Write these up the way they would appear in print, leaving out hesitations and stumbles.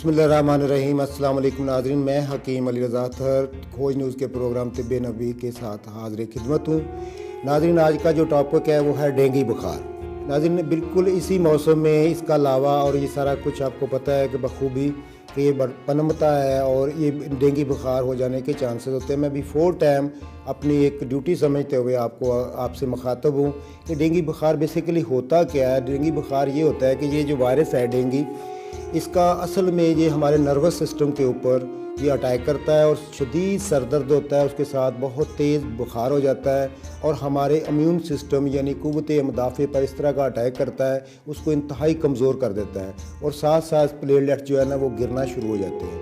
बिस्मिल्लाहिर्रहमानिर्रहीम। अस्सलाम वालेकुम नाज़रीन, मैं हकीम अली रज़ा अतहर खोज न्यूज़ के प्रोग्राम तिब्बे नबी के साथ हाज़िर खिदमत हूँ। नाज़रीन, आज का जो टॉपिक है वो है डेंगू बुखार। नाज़रीन, बिल्कुल इसी मौसम में इसका लावा और ये सारा कुछ आपको पता है कि बखूबी कि ये पनपता है और ये डेंगू बुखार हो जाने के चांसेस होते हैं। मैं बिफोर टाइम अपनी एक ड्यूटी समझते हुए आपसे मुखातब हूँ कि डेंगू बुखार बेसिकली होता क्या है। डेंगू बुखार ये होता है कि ये जो वायरस है डेंगू, इसका असल में ये हमारे नर्वस सिस्टम के ऊपर ये अटैक करता है और शदीद सर दर्द होता है, उसके साथ बहुत तेज़ बुखार हो जाता है और हमारे इम्यून सिस्टम यानी क़ुव्वत मुदाफ़े पर इस तरह का अटैक करता है, उसको इंतहाई कमज़ोर कर देता है और साथ साथ प्लेटलेट्स जो है ना वो गिरना शुरू हो जाते हैं।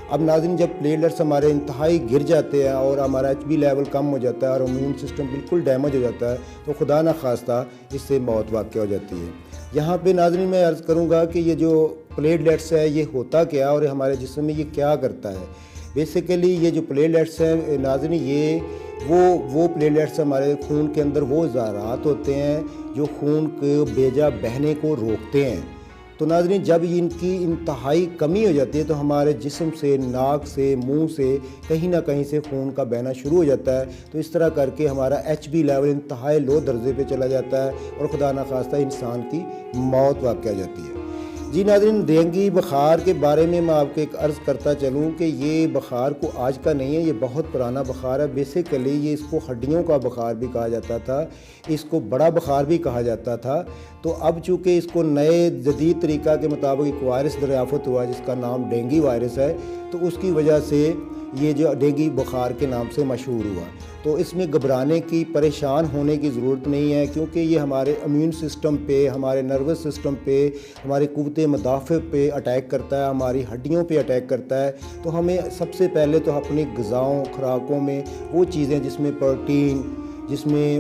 अब नाज़रीन, जब प्लेटलेट्स हमारे इंतहाई गिर जाते हैं और हमारा HB लेवल कम हो जाता है और इम्यून सिस्टम बिल्कुल डैमेज हो जाता है तो खुदा न खास्ता इससे मौत वाक़या हो जाती है। यहाँ पे नाज़रीन मैं अर्ज़ करूँगा कि ये जो प्लेटलेट्स है ये होता क्या और हमारे जिस्म में ये क्या करता है। बेसिकली ये जो प्लेटलेट्स हैं नाज़रीन, ये वो प्लेटलेट्स हमारे खून के अंदर वो ज़रात होते हैं जो खून को बेजा बहने को रोकते हैं। तो नाज़रीन, जब इनकी इंतहाई कमी हो जाती है तो हमारे जिस्म से, नाक से, मुंह से कहीं ना कहीं से खून का बहना शुरू हो जाता है। तो इस तरह करके हमारा HB लेवल इंतहाई लो दर्जे पे चला जाता है और खुदा न खास्ता इंसान की मौत वाक़या हो जाती है। जी नाज़रीन, डेंगू बुखार के बारे में मैं आपको एक अर्ज़ करता चलूँ कि ये बुखार को आज का नहीं है, ये बहुत पुराना बुखार है। बेसिकली ये इसको हड्डियों का बुखार भी कहा जाता था, इसको बड़ा बुखार भी कहा जाता था। तो अब चूँकि इसको नए जदीद तरीक़ा के मुताबिक एक वायरस दरियाफ़त हुआ जिसका नाम डेंगू वायरस है, तो उसकी वजह से ये जो डेंगू बुखार के नाम से मशहूर हुआ। तो इसमें घबराने की, परेशान होने की ज़रूरत नहीं है, क्योंकि ये हमारे इम्यून सिस्टम पे, हमारे नर्वस सिस्टम पे, हमारे क़ुव्वत मुदाफ़े पे अटैक करता है, हमारी हड्डियों पे अटैक करता है। तो हमें सबसे पहले तो अपनी ग़िज़ाओं, खुराकों में वो चीज़ें जिसमें प्रोटीन, जिसमें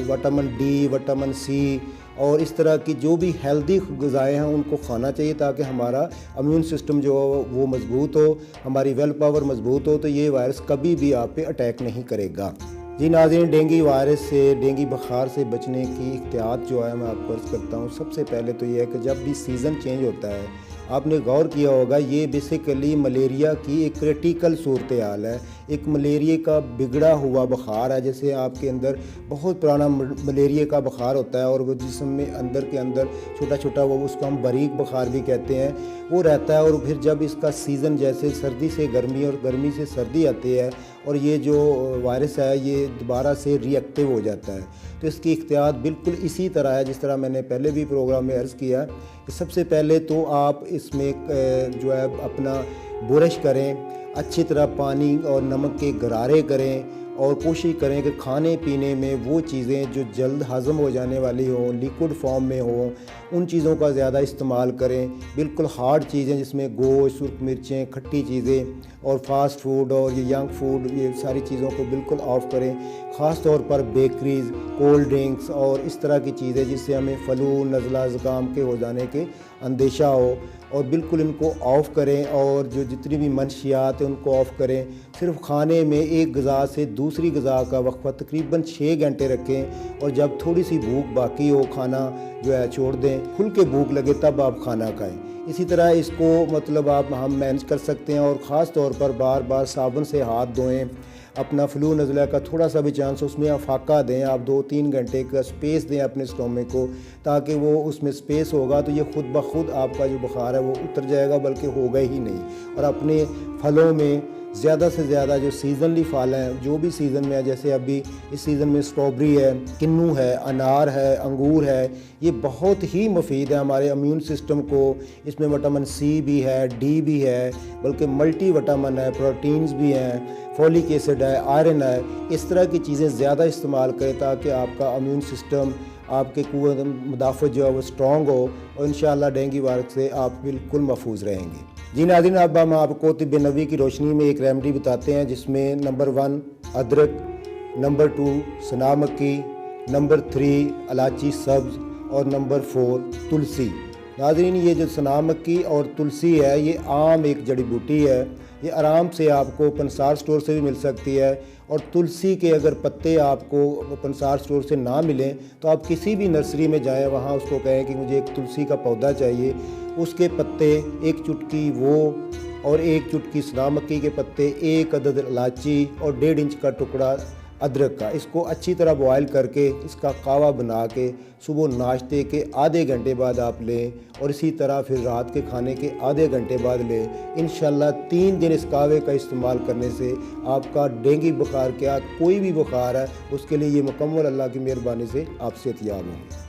विटामिन D, विटामिन C और इस तरह की जो भी हेल्दी ग़िज़ाएँ हैं उनको खाना चाहिए ताकि हमारा इम्यून सिस्टम जो वो मज़बूत हो, हमारी वेल पावर मज़बूत हो, तो ये वायरस कभी भी आप पे अटैक नहीं करेगा। जी नाज़रीन, डेंगू वायरस से, डेंगू बुखार से बचने की एहतियात जो है मैं आपको अर्ज़ करता हूँ। सबसे पहले तो ये है कि जब भी सीज़न चेंज होता है, आपने गौर किया होगा, ये बेसिकली मलेरिया की एक क्रिटिकल सूरत हाल है। एक मलेरिया का बिगड़ा हुआ बुखार है, जैसे आपके अंदर बहुत पुराना मलेरिया का बुखार होता है और वो जिस्म में अंदर के अंदर छोटा छोटा वो उसको हम बारीक बुखार भी कहते हैं, वो रहता है। और फिर जब इसका सीज़न जैसे सर्दी से गर्मी और गर्मी से सर्दी आती है और ये जो वायरस है ये दोबारा से रिएक्टिव हो जाता है, तो इसकी एहतियात बिल्कुल इसी तरह है जिस तरह मैंने पहले भी प्रोग्राम में अर्ज़ किया कि सबसे पहले तो आप इसमें जो है अपना ब्रश करें, अच्छी तरह पानी और नमक के गरारे करें और कोशिश करें कि खाने पीने में वो चीज़ें जो जल्द हज़म हो जाने वाली हों, लिक्विड फॉर्म में हों, उन चीज़ों का ज़्यादा इस्तेमाल करें। बिल्कुल हार्ड चीज़ें जिसमें गोश्त, सुर्ख मिर्चें, खट्टी चीज़ें और फास्ट फूड और ये यंग फूड, ये सारी चीज़ों को बिल्कुल ऑफ़ करें। ख़ास तौर पर बेकरीज़, कोल्ड ड्रिंक्स और इस तरह की चीज़ें जिससे हमें फ्लू, नज़ला, ज़ुकाम के हो जाने के अंदेशा हो, और बिल्कुल इनको ऑफ़ करें। और जो जितनी भी मंशियात हैं उनको ऑफ़ करें। सिर्फ खाने में एक ग़िज़ा से दूसरी ग़िज़ा का वक्फ़ा तकरीबन 6 घंटे रखें और जब थोड़ी सी भूख बाकी हो खाना जो है छोड़ दें, खुल के भूख लगे तब आप खाना खाएं। इसी तरह इसको मतलब हम मैनेज कर सकते हैं। और ख़ास तौर पर बार बार साबुन से हाथ धोएं। अपना फ्लू नज़ला का थोड़ा सा भी चांस उसमें अफाका दें, आप 2-3 घंटे का स्पेस दें अपने स्टोमक को, ताकि वो उसमें स्पेस होगा तो ये ख़ुद ब खुद आपका जो बुखार है वो उतर जाएगा, बल्कि होगा ही नहीं। और अपने फलों में ज़्यादा से ज़्यादा जो सीज़नली फल हैं, जो भी सीज़न में है, जैसे अभी इस सीज़न में स्ट्रॉबेरी है, किन्नू है, अनार है, अंगूर है, ये बहुत ही मुफीद है हमारे इम्यून सिस्टम को। इसमें विटामिन C भी है, D भी है, बल्कि मल्टी विटामिन है, प्रोटीन्स भी हैं, फोलिक एसिड है, आयरन है। इस तरह की चीज़ें ज़्यादा इस्तेमाल करें ताकि आपका इम्यून सिस्टम, आपके क़ुव्वत मुदाफ़त जो है वो स्ट्रॉन्ग हो और इंशाअल्लाह डेंगू वायरस से आप बिल्कुल महफूज रहेंगे। जी नाज़रीन, अब हम आपको तिब्बे नबी की रोशनी में एक रेमेडी बताते हैं जिसमें नंबर 1 अदरक, नंबर 2 सना मक्की, नंबर 3 इलायची सब्ज़ और नंबर 4 तुलसी। नाज़रीन, ये जो सना मक्की और तुलसी है ये आम एक जड़ी बूटी है ये आराम से आपको पंसार स्टोर से भी मिल सकती है। और तुलसी के अगर पत्ते आपको पंसार स्टोर से ना मिलें तो आप किसी भी नर्सरी में जाएं, वहाँ उसको कहें कि मुझे एक तुलसी का पौधा चाहिए, उसके पत्ते, एक चुटकी वो और एक चुटकी सना मक्की के पत्ते, एक अदद इलायची और 1.5 इंच का टुकड़ा अदरक का, इसको अच्छी तरह बॉयल करके इसका कावा बना के सुबह नाश्ते के आधे घंटे बाद आप लें और इसी तरह फिर रात के खाने के आधे घंटे बाद लें। इंशाल्लाह 3 दिन इस कावे का इस्तेमाल करने से आपका डेंगू बुखार क्या कोई भी बुखार है उसके लिए ये मुकम्मल अल्लाह की मेहरबानी से आप सेहतयाब होंगे।